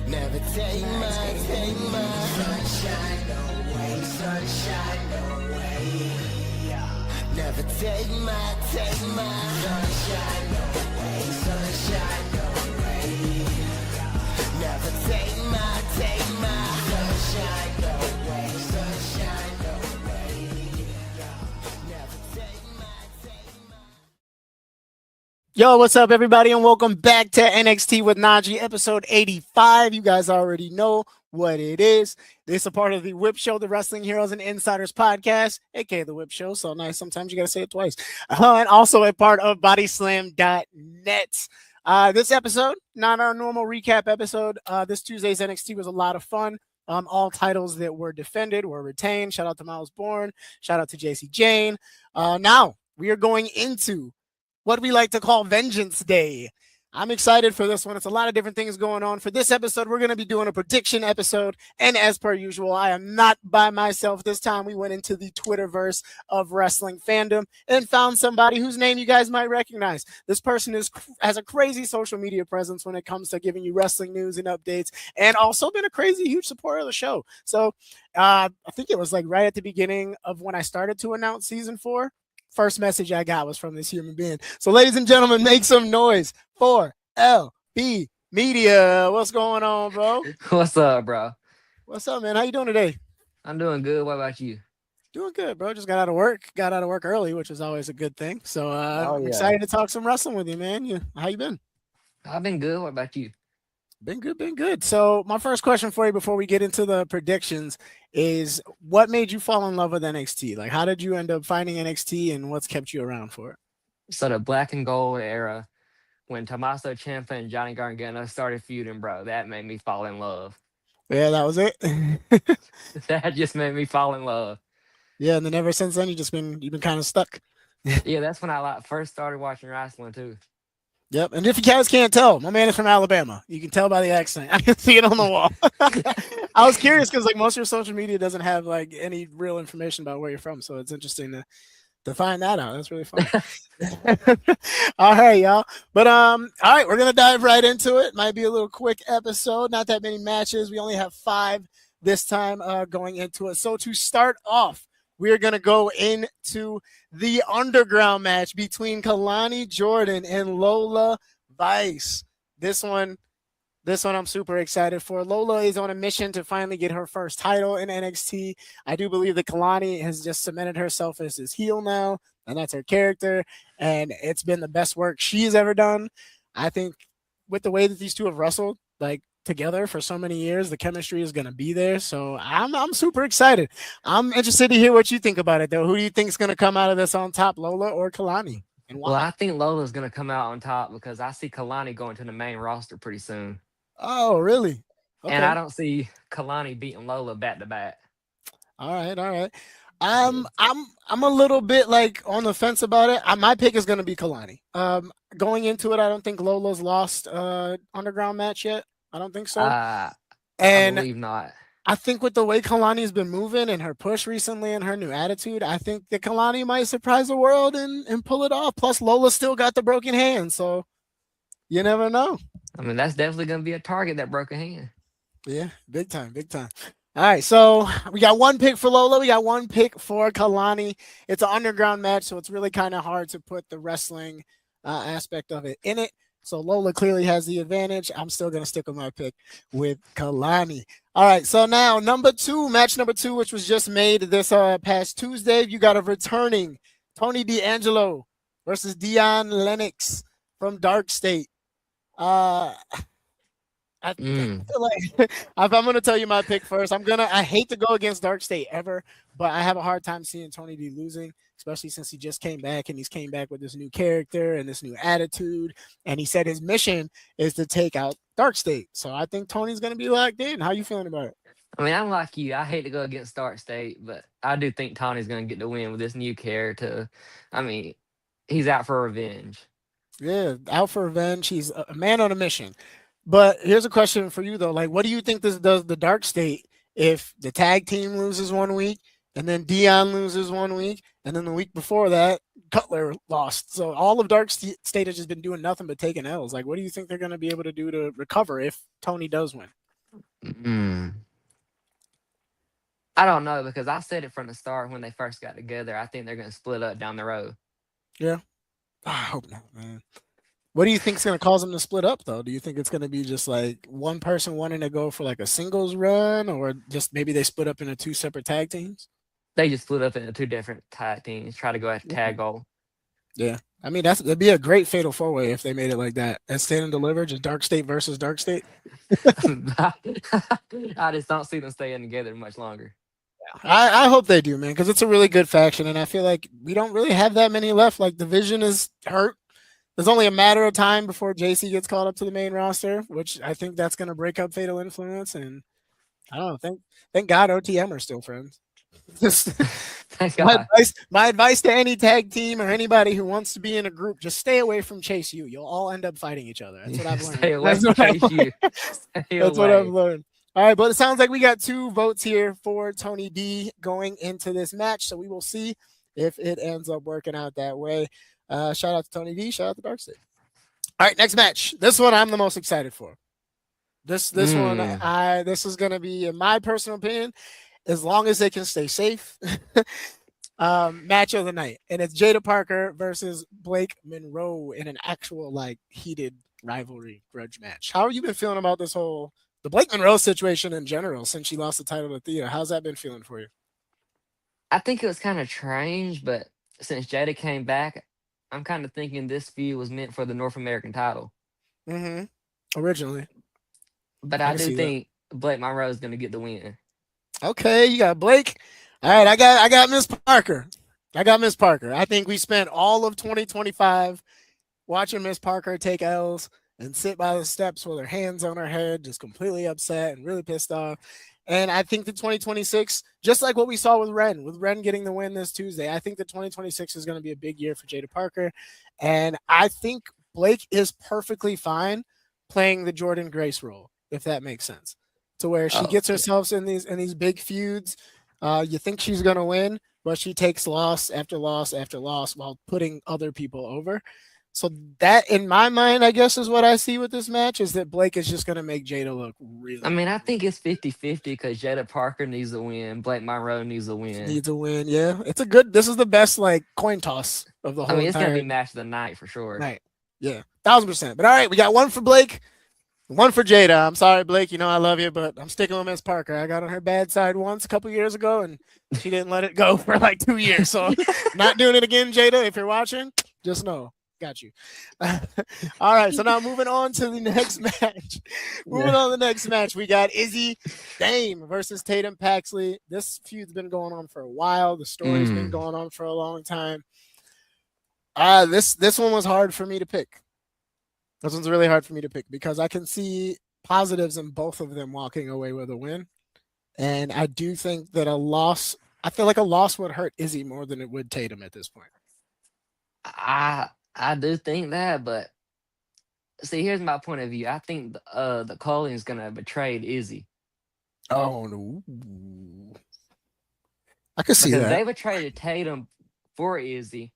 Never take my sunshine away, sunshine away. Never take my sunshine away, sunshine away. Never take my sunshine away, sunshine away. Never take my. Yo, what's up, everybody, and welcome back to NXT with NaJee, episode 85. You guys already know what it is. This is a part of the Whip Show, the Wrestling Heroes and Insiders podcast, aka the Whip Show. So nice. Sometimes you got to say it twice. And also a part of bodyslam.net. This episode, not our normal recap episode. This Tuesday's NXT was a lot of fun. All titles that were defended were retained. Shout out to Miles Bourne. Shout out to JC Jane. Now we are going into what we like to call Vengeance Day. I'm excited for this one. It's a lot of different things going on. For this episode, we're going to be doing a prediction episode. And as per usual, I am not by myself. This time we went into the Twitterverse of wrestling fandom and found somebody whose name you guys might recognize. This person has a crazy social media presence when it comes to giving you wrestling news and updates, and also been a crazy, huge supporter of the show. So I think it was like right at the beginning of when I started to announce season 4. First message I got was from this human being. So, ladies and gentlemen, make some noise for LB Media. What's going on, bro? What's up, bro? What's up, man? How you doing today? I'm doing good. What about you? Doing good, bro. Just got out of work. Got out of work early, which is always a good thing. So, I'm excited to talk some wrestling with you, man. How you been? I've been good. What about you? Been good. So my first question for you before we get into the predictions is, what made you fall in love with NXT? Like, how did you end up finding NXT, and what's kept you around for it? So the black and gold era, when Tommaso Ciampa and Johnny Gargano started feuding, bro, that made me fall in love. Yeah, that was it. That just made me fall in love. Yeah, and then ever since then, you've been kind of stuck. Yeah, that's when I first started watching wrestling too. Yep, and if you guys can't tell, my man is from Alabama. You can tell by the accent. I can see it on the wall. I was curious because like most of your social media doesn't have like any real information about where you're from, so it's interesting to find that out. That's really fun. All right, y'all. But all right, we're gonna dive right into it. Might be a little quick episode. Not that many matches. We only have 5 this time going into it. So to start off, we're going to go into the underground match between Kalani Jordan and Lola Vice. This one I'm super excited for. Lola is on a mission to finally get her first title in NXT. I do believe that Kalani has just cemented herself as his heel now, and that's her character, and it's been the best work she's ever done. I think with the way that these two have wrestled, like, together for so many years, the chemistry is going to be there. So I'm super excited. I'm interested to hear what you think about it, though. Who do you think is going to come out of this on top, Lola or Kalani? And why? Well, I think Lola's going to come out on top because I see Kalani going to the main roster pretty soon. Oh, really? Okay. And I don't see Kalani beating Lola back to back. All right. I'm a little bit like on the fence about it. My pick is going to be Kalani. Going into it, I don't think Lola's lost underground match yet. I don't think so. And I believe not. I think with the way Kalani's been moving and her push recently and her new attitude, I think that Kalani might surprise the world and pull it off. Plus, Lola still got the broken hand, so you never know. I mean, that's definitely going to be a target, that broken hand. Yeah, big time. All right, so we got 1 pick for Lola. We got 1 pick for Kalani. It's an underground match, so it's really kind of hard to put the wrestling aspect of it in it. So Lola clearly has the advantage. I'm still going to stick with my pick with Kalani. All right, so now match number 2, which was just made this past Tuesday. You got a returning Tony D'Angelo versus Dion Lennox from Dark State. I feel like if I'm going to tell you my pick first, I hate to go against Dark State ever, but I have a hard time seeing Tony D losing, especially since he just came back and he's came back with this new character and this new attitude. And he said his mission is to take out Dark State. So I think Tony's going to be locked in. How you feeling about it? I mean, I'm like you. I hate to go against Dark State, but I do think Tony's going to get the win with this new character. I mean, he's out for revenge. Yeah, out for revenge. He's a man on a mission. But here's a question for you, though. Like, what do you think this does the Dark State if the tag team loses 1 week and then Dion loses 1 week and then the week before that, Cutler lost? So all of Dark State has just been doing nothing but taking L's. Like, what do you think they're going to be able to do to recover if Tony does win? Mm. I don't know because I said it from the start when they first got together. I think they're going to split up down the road. Yeah, I hope not, man. What do you think is going to cause them to split up, though? Do you think it's going to be just like one person wanting to go for like a singles run, or just maybe they split up into two separate tag teams? They just split up into two different tag teams, try to go at Okay. tag goal. Yeah, I mean that'd be a great fatal four way if they made it like that. And Stand and Deliver, just Dark State versus Dark State. I just don't see them staying together much longer. I hope they do, man, because it's a really good faction, and I feel like we don't really have that many left. Like the Vision is hurt. There's only a matter of time before JC gets called up to the main roster, which I think that's going to break up Fatal Influence. And I don't know. Thank God OTM are still friends. Just Thank God. my advice to any tag team or anybody who wants to be in a group, just stay away from Chase U. You'll all end up fighting each other. That's what I've learned. Stay away from Chase U. Stay That's what I've away. learned. All right, but it sounds like we got 2 votes here for Tony D going into this match. So we will see if it ends up working out that way. Shout out to Tony D. Shout out to Darkseid. All right, next match. This one I'm the most excited for. This one, this is gonna be, in my personal opinion, as long as they can stay safe. Match of the night, and it's Jada Parker versus Blake Monroe in an actual like heated rivalry grudge match. How have you been feeling about this whole the Blake Monroe situation in general since she lost the title to Thea? How's that been feeling for you? I think it was kind of strange, but since Jada came back, I'm kind of thinking this feud was meant for the North American title. Mm-hmm. Originally, But I I can do see that. think Blake Monroe is going to get the win. Okay, you got Blake. All right, I got Miss Parker. I got Miss Parker. I think we spent all of 2025 watching Miss Parker take L's and sit by the steps with her hands on her head, just completely upset and really pissed off. And I think the 2026, just like what we saw with Ren getting the win this Tuesday, I think the 2026 is going to be a big year for Jada Parker. And I think Blake is perfectly fine playing the Jordan Grace role, if that makes sense, to where she Oh, gets herself in these big feuds. You think she's going to win, but she takes loss after loss after loss while putting other people over. So that, in my mind, I guess is what I see with this match, is that Blake is just going to make Jada look I really, mean, I think really it's 50-50 because Jada Parker needs a win. Blake Monroe needs a win. needs a win. Yeah, it's a good. This is the best like coin toss of the I whole mean, it's going to entire be match of the night for sure. night. Yeah, 1,000%. But all right, we got one for Blake, one for Jada. I'm sorry, Blake. You know I love you, but I'm sticking with Miss Parker. I got on her bad side once a couple years ago, and she didn't let it go for like 2 years. So not doing it again, Jada. If you're watching, just know. Got you. All right, so now moving on to the next match. Moving Yeah. on to the next match, we got Izzy Dame versus Tatum Paxley. This feud's been going on for a while. The story's been Mm. going on for a long time. This one was hard for me to pick. This one's really hard for me to pick because I can see positives in both of them walking away with a win. And I do think that I feel like a loss would hurt Izzy more than it would Tatum at this point. I do think that, but see, here's my point of view. I think the Colleen is gonna betray Izzy Oh no. I could see because that. they betrayed Tatum for Izzy,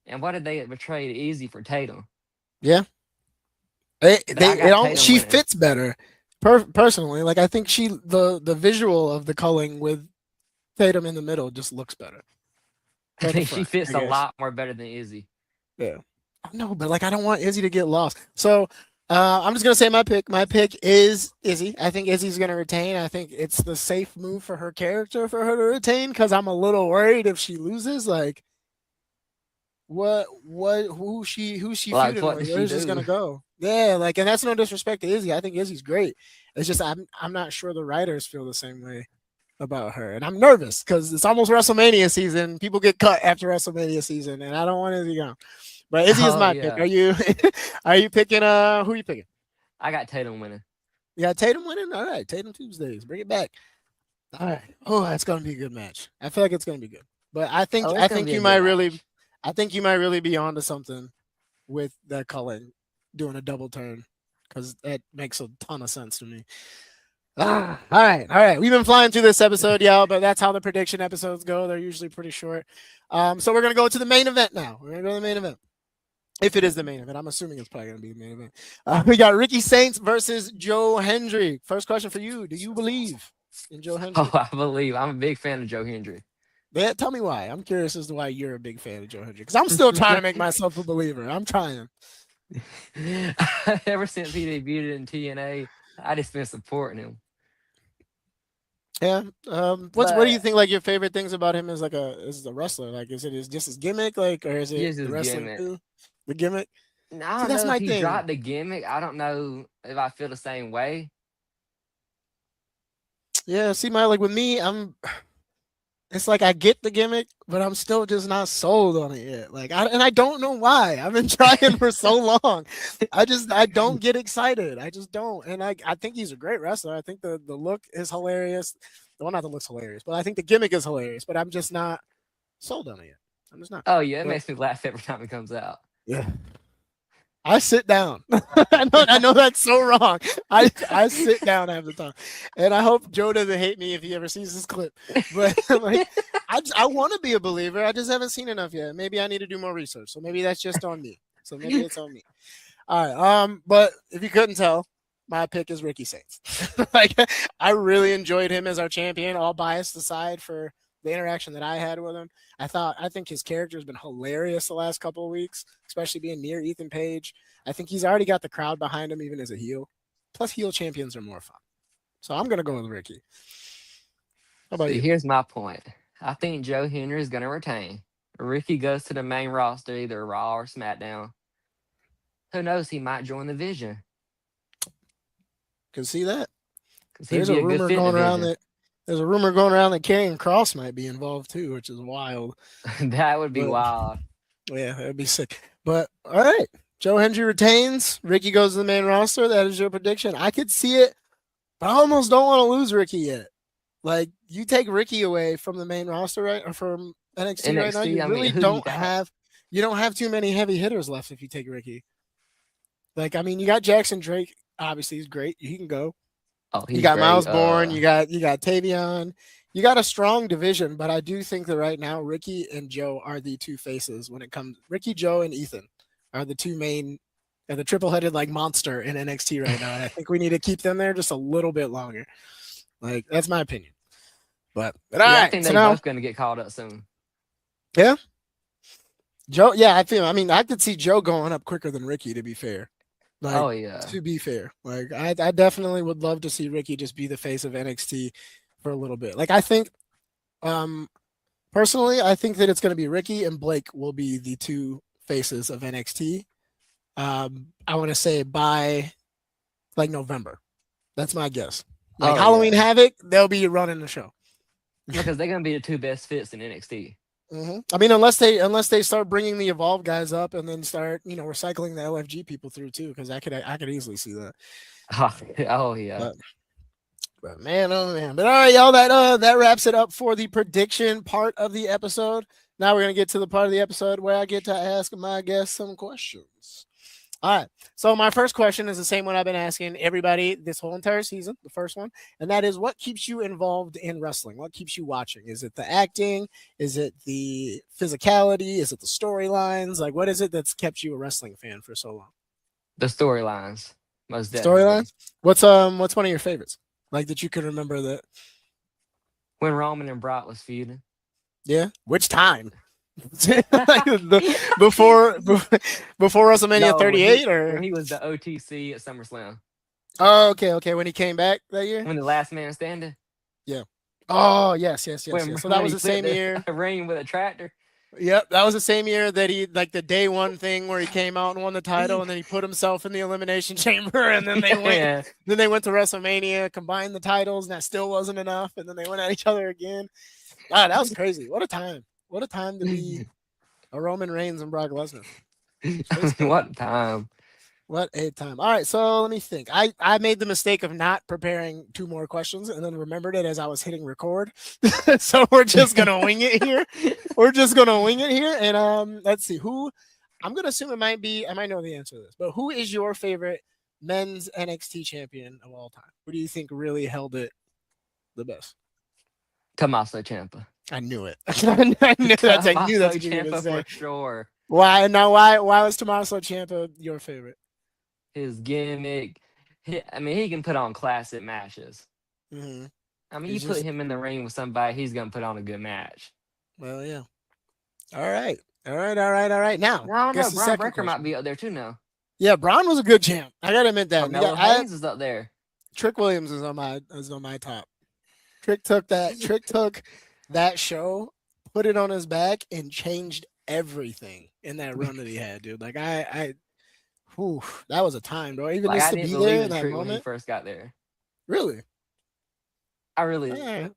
and why did they betray Izzy for Tatum? Yeah. But I got Tatum She winning. fits better. Personally, like I think the visual of the culling with Tatum in the middle just looks better. I Or the think she front, I fits a guess. lot more better than Izzy. Yeah. No, but like I don't want Izzy to get lost. So I'm just gonna say my pick. My pick is Izzy. I think Izzy's gonna retain. I think it's the safe move for her character for her to retain because I'm a little worried if she loses. Like who's she Like, feuding what with? does she Where's this do? gonna go? Yeah, like, and that's no disrespect to Izzy. I think Izzy's great. It's just I'm not sure the writers feel the same way about her, and I'm nervous because it's almost WrestleMania season. People get cut after WrestleMania season, and I don't want Izzy gone. But Izzy is Oh my pick. yeah, Are you are you picking who are you picking? I got Tatum winning. You got Tatum winning? All right, Tatum Tuesdays. Bring it back. All right. Oh, that's gonna be a good match. I feel like it's gonna be good. But I think Oh, it's I gonna think be a you good might really match. I think you might really be onto something with that Cullen doing a double turn because that makes a ton of sense to me. All right, all right. We've been flying through this episode, y'all, but that's how the prediction episodes go. They're usually pretty short. So we're gonna go to the main event now. We're gonna go to the main event. If it is the main event, I'm assuming it's probably going to be the main event. We got Ricky Saints versus Joe Hendry. First question for you: do you believe in Joe Oh, Hendry? I believe I'm a big fan of Joe Hendry. Yeah, tell me why. I'm curious as to why you're a big fan of Joe Hendry because I'm still trying to make myself a believer. I'm trying. Ever since he debuted in TNA, I just been supporting him. Yeah. What do you But think? Like your favorite things about him is a wrestler. Like, is it just his gimmick? Like, or is it just the his wrestling gimmick. too? The gimmick. And I See, don't that's know if my he thing. dropped the gimmick. I don't know if I feel the same way. Yeah. See, my like with me, it's like I get the gimmick, but I'm still just not sold on it yet. I don't know why. I've been trying for so long. I don't get excited. I just don't. And I think he's a great wrestler. I think the look is hilarious. Well, not the look's hilarious, but I think the gimmick is hilarious. But I'm just not sold on it yet. I'm just not. Oh yeah, it But makes me laugh every time it comes out. yeah. I sit down. I know that's so wrong. I sit down half the time, and I hope Joe doesn't hate me if he ever sees this clip. But like, I want to be a believer. I just haven't seen enough yet. Maybe I need to do more research. So maybe that's just on me. So maybe it's on me. All right. But if you couldn't tell, my pick is Ricky Saints. Like, I really enjoyed him as our champion. All bias aside for the interaction that I had with him, I think his character has been hilarious the last couple of weeks, especially being near Ethan Page. I think he's already got the crowd behind him, even as a heel. Plus, heel champions are more fun. So I'm gonna go with Ricky. How about See, you? here's my point. I think Joe Henry is going to retain. Ricky goes to the main roster, either Raw or SmackDown. Who knows? He might join the Vision Can see that. because he'd There's be a a good rumor fit in the going around Vision. that there's a rumor going around that Karrion Cross might be involved too, which is wild. That would be But wild. yeah, that'd be sick. But all right, Joe Hendry retains. Ricky goes to the main roster. That is your prediction. I could see it, but I almost don't want to lose Ricky yet. Like you take Ricky away from the main roster, right, or from NXT right now, NXT, you I mean, really who you don't got? have too many heavy hitters left if you take Ricky. Like I mean, you got Jackson Drake. Obviously, he's great. He can go. Oh, You he's got great. Miles Bourne. You got Tavion. You got a strong division, but I do think that right now Ricky and Joe are the two faces when it comes. Ricky, Joe, and Ethan are the two main, are the triple-headed like monster in NXT right now, and I think we need to keep them there just a little bit longer. Like that's my opinion. But all Yeah, I right, think so they now both going to get called up soon. yeah, Joe. Yeah, I mean, I could see Joe going up quicker than Ricky. To be fair, like Oh yeah. to be fair, like I definitely would love to see Ricky just be the face of NXT for a little bit. Like I think, um, personally, I think that it's going to be Ricky and Blake will be the two faces of NXT. I want to say by like November. That's my guess. Like Oh Halloween yeah. Havoc, they'll be running the show. Because they're going to be the two best fits in NXT. I mean, unless they start bringing the Evolve guys up and then start recycling the LFG people through too, because I could easily see that. Oh yeah. But But man, oh man. But all right, y'all, that wraps it up for the prediction part of the episode. Now we're gonna get to the part of the episode where I get to ask my guests some questions. All right. So my first question is the same one I've been asking everybody this whole entire season, the first one, and that is what keeps you involved in wrestling? What keeps you watching? Is it the acting? Is it the physicality? Is it the storylines? Like what is it that's kept you a wrestling fan for so long? The storylines, most definitely. Storylines? What's one of your favorites? Like that you can remember that. When Roman and Brock was feuding. Yeah. Which time? Like before WrestleMania No, 38 when or he was the OTC at SummerSlam. oh okay when he came back that year. When the last man standing. Yeah. Oh yes. So that When was he the flipped same year. a ring with a tractor. Yep, that was the same year that he like the day one thing where he came out and won the title, and then he put himself in the elimination chamber, and then they went, Yeah. then they went to WrestleMania, combined the titles, and that still wasn't enough, and then they went at each other again. Ah, that was crazy. What a time! What a time to be a Roman Reigns and Brock Lesnar. Good stuff. What time? What a time. All right, so let me think. I made the mistake of not preparing two more questions and then remembered it as I was hitting record. So we're just gonna wing it here. We're just gonna wing it here. And let's see who I'm gonna assume it might be, I might know the answer to this, but who is your favorite men's NXT champion of all time? Who do you think really held it the best? Tommaso Ciampa. I knew it. I knew that's what you were Tommaso gonna Ciampa say. for sure. Why now? Why was Tommaso Ciampa your favorite? His gimmick. I mean, he can put on classic matches. Mm-hmm. I mean, you He's put just him in the ring with somebody, he's gonna put on a good match. well, yeah. All right, all right, all right, all right. Now, I don't know. guess the Braun second Breaker might question. be up there too now. Yeah, Braun was a good champ. I gotta admit that. Carmelo I Hayes is up there. Trick Williams is on my top. Trick took that show, put it on his back, and changed everything in that run that he had, dude. Like whew, that was a time, bro. Even Like just I to didn't be there believe in in that Trick when he moment, first got there. really. I really. All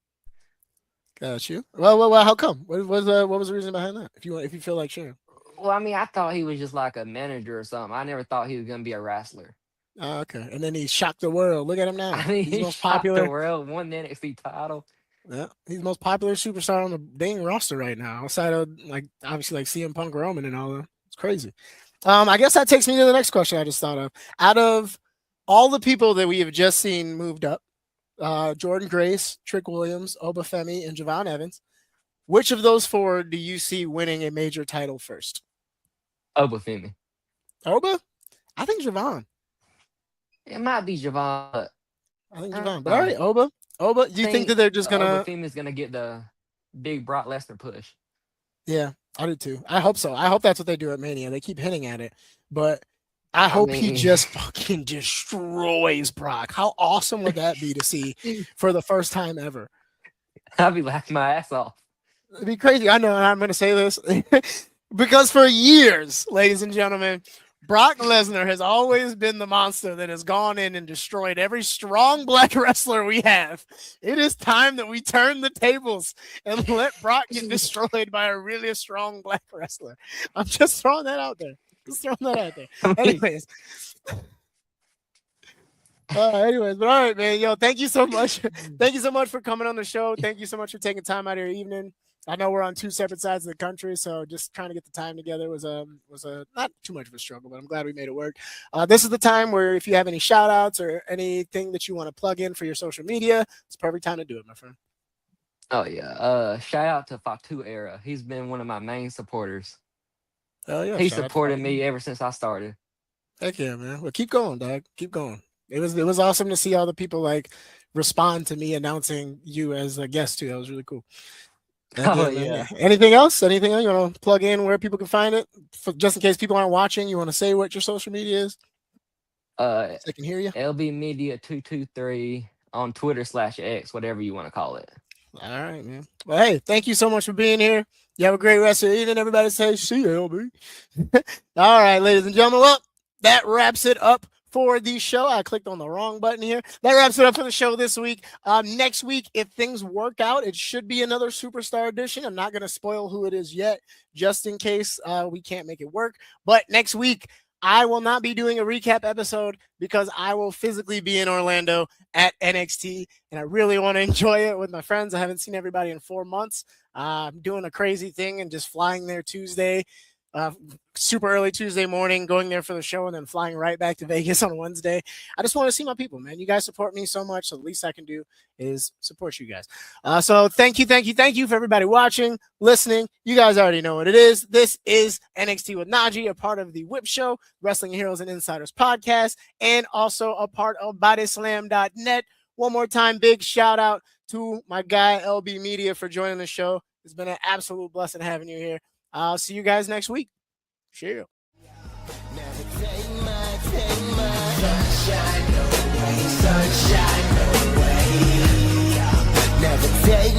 got you. Well. How come? What was the reason behind that? If you feel like sharing. Well, I mean, I thought he was just like a manager or something. I never thought he was gonna be a wrestler. Oh, okay. And then he shocked the world. Look at him now. I mean, He's he most shocked the popular. world, won the NXT title. Yeah, he's the most popular superstar on the dang roster right now, outside of like obviously like CM Punk, Roman, and all that. It's crazy. I guess that takes me to the next question I just thought of. Out of all the people that we have just seen moved up, Jordan Grace, Trick Williams, Obafemi, and Javon Evans, which of those four do you see winning a major title first? Obafemi. Oba? I think Javon. It might be Javon, but I think Javon. But all right, Oba. Do you think that they're just gonna? Obafemi's gonna get the big Brock Lesnar push. Yeah, I do too. I hope so. I hope that's what they do at Mania. They keep hinting at it, but I hope he just fucking destroys Brock. How awesome would that be to see for the first time ever? I'd be laughing my ass off. It'd be crazy. I know, and I'm going to say this because for years, ladies and gentlemen, Brock Lesnar has always been the monster that has gone in and destroyed every strong black wrestler we have. It is time that we turn the tables and let Brock get destroyed by a really strong black wrestler. I'm just throwing that out there. Anyways. But all right, man. Yo, thank you so much. Thank you so much for coming on the show. Thank you so much for taking time out of your evening. I know we're on two separate sides of the country, so just trying to get the time together was a not too much of a struggle, but I'm glad we made it work. This is the time where if you have any shout outs or anything that you want to plug in for your social media, it's a perfect time to do it, my friend. Oh yeah. Shout out to Fatu Era. He's been one of my main supporters. Oh yeah. He supported me ever since I started. Heck yeah, man. Well, keep going, dog. Keep going. It was awesome to see all the people like respond to me announcing you as a guest too. That was really cool. Yeah. Anything else? Anything else you want to plug in where people can find it? Just in case people aren't watching, you want to say what your social media is? So I can hear you. LB Media 223 on Twitter/X, whatever you want to call it. All right, man. Well, hey, thank you so much for being here. You have a great rest of the evening. Everybody say, see you, LB. All right, ladies and gentlemen. Well, that wraps it up for the show. I clicked on the wrong button here. That wraps it up for the show this week. Next week, if things work out, it should be another Superstar edition. I'm not going to spoil who it is yet, just in case we can't make it work. But next week, I will not be doing a recap episode because I will physically be in Orlando at NXT, and I really want to enjoy it with my friends. I haven't seen everybody in 4 months. I'm doing a crazy thing and just flying there Tuesday. Super early Tuesday morning, going there for the show and then flying right back to Vegas on Wednesday. I just want to see my people, man. You guys support me so much, so the least I can do is support you guys. So thank you for everybody watching, listening. You guys already know what it is. This is NXT with NaJee, a part of the Whip Show, Wrestling Heroes and Insiders podcast, and also a part of bodyslam.net. One more time, big shout out to my guy LB Media for joining the show. It's been an absolute blessing having you here. I'll see you guys next week. Cheers. Sunshine away. Never take